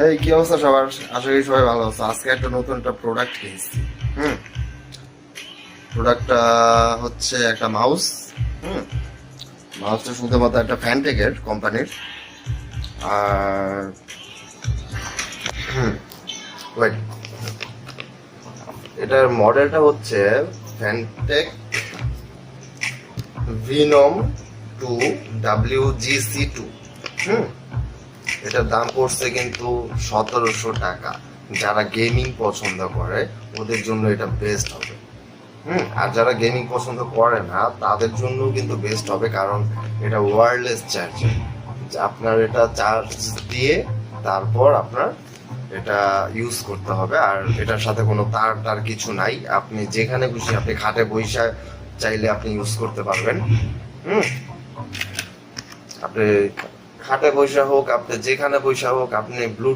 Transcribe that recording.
এই কি অবস্থা সবার? আশা করি সবাই ভালো আছে। আজকে একটা নতুন একটা প্রোডাক্ট কিনছি। হুম প্রোডাক্টটা হচ্ছে একটা মাউস। হুম মাউসটা শুধুমাত্র একটা ফ্যানটেকের কোম্পানির। আর ওয়েট, এটার মডেলটা হচ্ছে ফ্যানটেক ভিনম 2 WGC2। হুম এটার দাম পড়ছে কিন্তু 1700 টাকা। যারা গেমিং পছন্দ করে ওদের জন্য এটা বেস্ট হবে। আর যারা গেমিং পছন্দ করে না তাদের জন্য কিন্তু বেস্ট হবে, কারণ এটা ওয়্যারলেস চার্জার। আপনার এটা চার্জ দিয়ে তারপর আপনার এটা ইউজ করতে হবে। আর এটার সাথে কোনো তার টার কিছু নাই, আপনি যেখানে খুশি আপনি খাটে বইসা চাইলে আপনি ইউজ করতে পারবেন। হুম আপনি খাটে বৈশা হোক, আপনি যেখানে বৈশা হোক, আপনি ব্লু